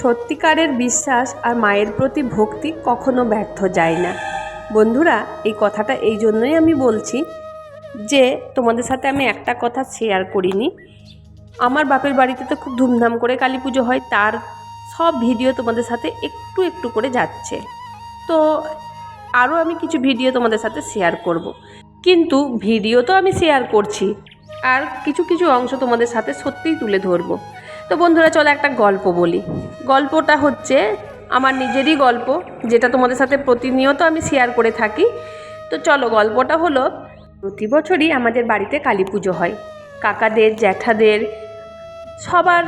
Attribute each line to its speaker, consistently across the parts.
Speaker 1: সত্যিকারের বিশ্বাস আর মায়ের প্রতি ভক্তি কখনো ব্যর্থ যায় না। বন্ধুরা, এই কথাটা এই জন্যই আমি বলছি যে তোমাদের সাথে আমি একটা কথা শেয়ার করিনি। আমার বাপের বাড়িতে তো খুব ধুমধাম করে কালী পুজো হয়, তার সব ভিডিও তোমাদের সাথে একটু একটু করে যাচ্ছে। তো আরও আমি কিছু ভিডিও তোমাদের সাথে শেয়ার করব। কিন্তু ভিডিও তো আমি শেয়ার করছি, আর কিছু কিছু অংশ তোমাদের সাথে সত্যিই তুলে ধরবো। তো বন্ধুরা, চলো একটা গল্প বলি। গল্পটা হচ্ছে আমার নিজেরই গল্প, যেটা তোমাদের সাথে প্রতিনিয়ত আমি শেয়ার করে থাকি। তো চলো, গল্পটা হলো, প্রতি বছরই আমাদের বাড়িতে কালী পুজো হয়। কাকাদের, জ্যাঠাদের সবার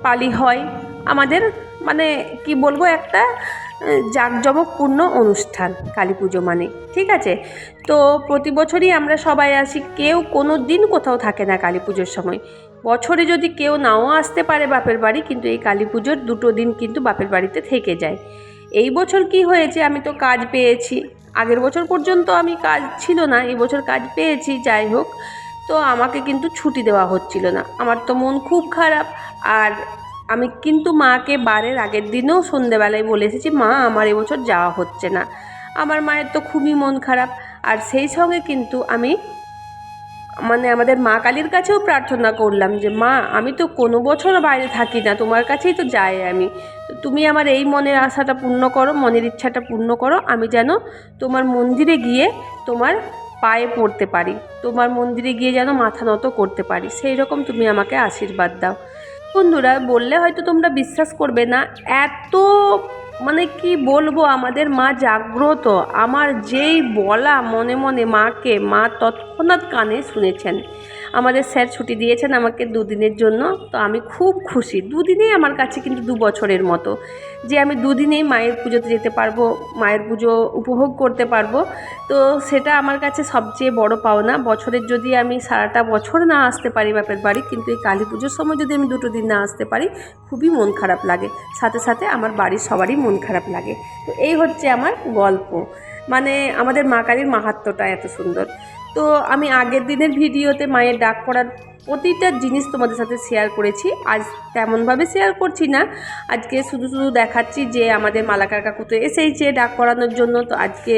Speaker 1: পালি হয়। আমাদের মানে কি বলবো, একটা জাঁকজমকপূর্ণ অনুষ্ঠান কালী পুজো মানে, ঠিক আছে। তো প্রতি বছরই আমরা সবাই আসি, কেউ কোনো দিন কোথাও থাকে না কালী পুজোর সময়। বছরে যদি কেউ নাও আসতে পারে বাপের বাড়ি, কিন্তু এই কালী পুজোর 2 দিন কিন্তু বাপের বাড়িতে থেকে যায়। এই বছর কি হয়েছে, আমি তো কাজ পেয়েছি। আগের বছর পর্যন্ত আমি কাজ ছিল না, এই বছর কাজ পেয়েছি। যাই হোক, তো আমাকে কিন্তু ছুটি দেওয়া হচ্ছিল না। আমার তো মন খুব খারাপ। আর আমি কিন্তু মাকে বারের আগের দিনেও সন্ধেবেলায় বলে এসেছি, মা আমার এবছর যাওয়া হচ্ছে না। আমার মায়ের তো খুবই মন খারাপ। আর সেই সঙ্গে কিন্তু আমি আমাদের মা কালীর কাছেও প্রার্থনা করলাম যে, মা আমি তো কোনো বছরও বাইরে থাকি না, তোমার কাছেই তো যাই আমি। তো তুমি আমার এই মনের আশাটা পূর্ণ করো, মনের ইচ্ছাটা পূর্ণ করো। আমি যেন তোমার মন্দিরে গিয়ে তোমার পায়ে পড়তে পারি, তোমার মন্দিরে গিয়ে যেন মাথা নত করতে পারি, সেই রকম তুমি আমাকে আশীর্বাদ দাও। বন্ধুরা, বললে হয়তো তোমরা বিশ্বাস করবে না, এত কি বলবো, আমাদের মা জাগ্রত। আমার যেই বলা মনে মনে মাকে, মা তৎক্ষণাৎ কানে শুনেছেন। আমাদের স্যার ছুটি দিয়েছেন আমাকে 2 দিনের জন্য। তো আমি খুব খুশি। 2 দিনেই আমার কাছে কিন্তু 2 বছরের মতো, যে আমি 2 দিনেই মায়ের পুজোতে যেতে পারবো, মায়ের পুজো উপভোগ করতে পারবো। তো সেটা আমার কাছে সবচেয়ে বড় পাওনা। বছরের যদি আমি সারাটা বছর না আসতে পারি বাপের বাড়ি, কিন্তু এই কালী পুজোর সময় যদি আমি 2 দিন না আসতে পারি, খুবই মন খারাপ লাগে। সাথে সাথে আমার বাড়ির সবারই মন খারাপ লাগে। তো এই হচ্ছে আমার গল্প। আমাদের মা কালীর মাহাত্ম্যটা এত সুন্দর। তো আমি আগের দিনের ভিডিওতে মায়ের ডাক পড়ার প্রতিটা জিনিস তোমাদের সাথে শেয়ার করেছি। আজ তেমনভাবে শেয়ার করছি না, আজকে শুধু শুধু দেখাচ্ছি যে আমাদের মালাকার কাকু তো এসেইছে ডাক পড়ানোর জন্য। তো আজকে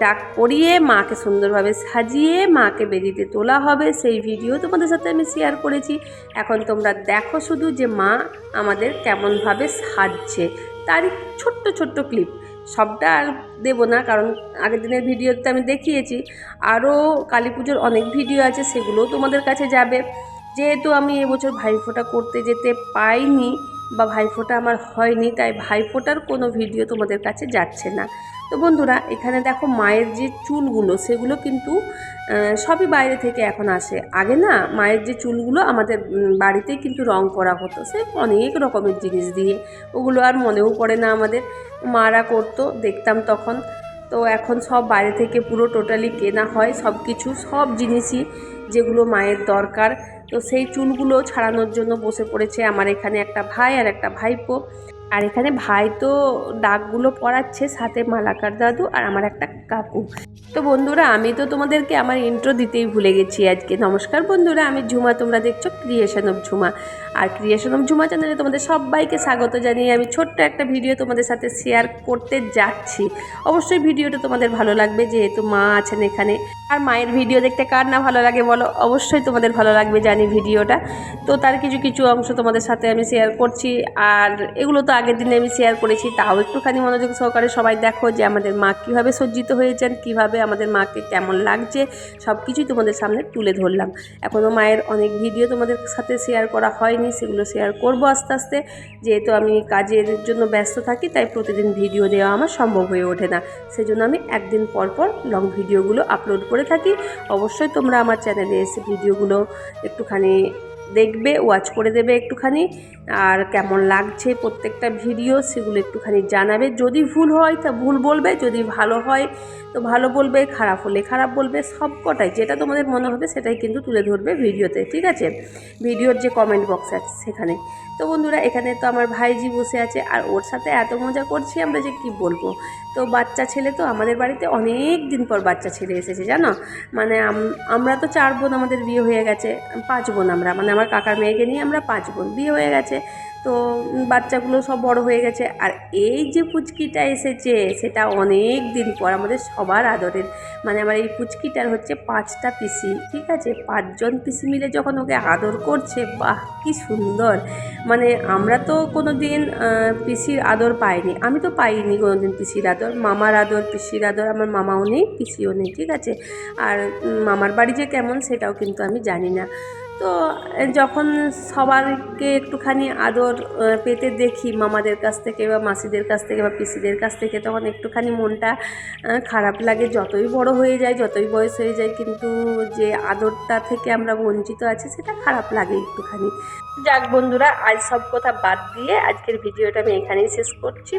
Speaker 1: ডাক পরিয়ে মাকে সুন্দরভাবে সাজিয়ে মাকে বেদিতে তোলা হবে, সেই ভিডিও তোমাদের সাথে আমি শেয়ার করেছি। এখন তোমরা দেখো শুধু যে মা আমাদের কেমনভাবে সাজছে, তারই ছোট্ট ছোট্ট ক্লিপ। সবটা আর দেবো না, কারণ আগের দিনের ভিডিওতে আমি দেখিয়েছি। আরও কালী পুজোর অনেক ভিডিও আছে, সেগুলোও তোমাদের কাছে যাবে। যেহেতু আমি এবছর ভাইফোঁটা করতে যেতে পাইনি বা ভাইফোঁটা আমার হয়নি, তাই ভাইফোঁটার কোনো ভিডিও তোমাদের কাছে যাচ্ছে না। তো বন্ধুরা, এখানে দেখো মায়ের যে চুলগুলো, সেগুলো কিন্তু সবই বাইরে থেকে এখন আসে। আগে না, মায়ের যে চুলগুলো আমাদের বাড়িতেই কিন্তু রং করা হতো, সে অনেক রকমের জিনিস দিয়ে। ওগুলো আর মনেও পড়ে না আমাদের, মারা করতো, দেখতাম তখন। তো এখন সব বাইরে থেকে পুরো টোটালি কেনা হয় সব কিছু, সব জিনিসই যেগুলো মায়ের দরকার। তো সেই চুলগুলো ছাড়ানোর জন্য বসে পড়েছে আমার এখানে একটা ভাই আর একটা ভাইপো। আর এখানে ভাই তো ডাকগুলো পড়াচ্ছে, সাথে মালাকার দাদু আর আমার একটা কাকু। তো বন্ধুরা, আমি তো তোমাদেরকে আমার ইন্ট্রো দিতেই ভুলে গেছি আজকে। নমস্কার বন্ধুরা, আমি ঝুমা, তোমরা দেখছো ক্রিয়েশন অফ ঝুমা। আর ক্রিয়েশন অফ ঝুমা চ্যানেলে তোমাদের সবাইকে স্বাগত জানিয়ে আমি ছোট্ট একটা ভিডিও তোমাদের সাথে শেয়ার করতে যাচ্ছি। অবশ্যই ভিডিওটা তোমাদের ভালো লাগবে, যেহেতু মা আছেন এখানে। আর মায়ের ভিডিও দেখতে কার না ভালো লাগে বলো? অবশ্যই তোমাদের ভালো লাগবে জানি ভিডিওটা। তো তার কিছু কিছু অংশ তোমাদের সাথে আমি শেয়ার করছি। আর এগুলো তো আগের দিনে আমি শেয়ার করেছি, তাও একটুখানি মনোযোগ সহকারে সবাই দেখো যে আমাদের মা কীভাবে সজ্জিত হয়েছেন, কীভাবে আমাদের মাকে কেমন লাগছে, সব কিছুই তোমাদের সামনে তুলে ধরলাম। এখনও মায়ের অনেক ভিডিও তোমাদের সাথে শেয়ার করা হয়নি, সেগুলো শেয়ার করব আস্তে আস্তে। যেহেতু আমি কাজের জন্য ব্যস্ত থাকি, তাই প্রতিদিন ভিডিও দেওয়া আমার সম্ভব হয়ে ওঠে না। সেজন্য আমি একদিন পর পর লং ভিডিওগুলো আপলোড করে থাকি। অবশ্যই তোমরা আমার চ্যানেলে এসে ভিডিওগুলো একটুখানি দেখবে, ওয়াচ করে দেবে একটুখানি। আর কেমন লাগছে প্রত্যেকটা ভিডিও, সেগুলো একটুখানি জানাবে। যদি ভুল হয় তা ভুল বলবে, যদি ভালো হয় তো ভালো বলবে, খারাপ বলবে, সব কটাই যেটা তোমাদের মনে হবে সেটাই কিন্তু তুলে ধরবে ভিডিওতে, ঠিক আছে, ভিডিওর যে কমেন্ট বক্স আছে সেখানে। তো বন্ধুরা এখানে তো আমার ভাইজি বসে আছে আর ওর সাথে এত মজা করছি আমরা যে কি বলবো। তো বাচ্চা ছেলে তো আমাদের বাড়িতে অনেক দিন পর বাচ্চা ছেলে এসেছে জানো, মানে আমরা তো 4 বোন, আমাদের বিয়ে হয়ে গেছে, 5 বোন আমরা, মানে আমার কাকার মেয়েকে নিয়ে আমরা 5 বোন, বিয়ে হয়ে গেছে। তো বাচ্চাগুলো সব বড় হয়ে গেছে, আর এই যে পুচকিটা এসেছে সেটা অনেক দিন পর আমাদের সবার আদরের, মানে আমার এই পুচকিটার হচ্ছে 5টা পিসি, ঠিক আছে, 5 জন পিসি মিলে যখন ওকে আদর করছে, বাহ কি সুন্দর। মানে আমরা তো কোনো দিন পিসির আদর পাইনি, আমি তো পাইনি কোনো দিন পিসির আদর, মামার আদর, পিসির আদর, আমার মামাও নেই পিসিও নেই, ঠিক আছে, আর মামার বাড়ি যে কেমন সেটাও কিন্তু আমি জানি না। তো যখন সবাইকে একটুখানি আদর পেতে দেখি মামাদের কাছ থেকে বা মাসিদের কাছ থেকে বা পিসিদের কাছ থেকে, তখন একটুখানি মনটা খারাপ লাগে, যতই বড় হয়ে যায়, যতই বয়স হয়ে যায়, কিন্তু যে আদরটা থেকে আমরা বঞ্চিত আছি সেটা খারাপ লাগে একটুখানি। যাক বন্ধুরা, আজ সব কথা বাদ দিয়ে আজকের ভিডিওটা আমি এখানেই শেষ করছি।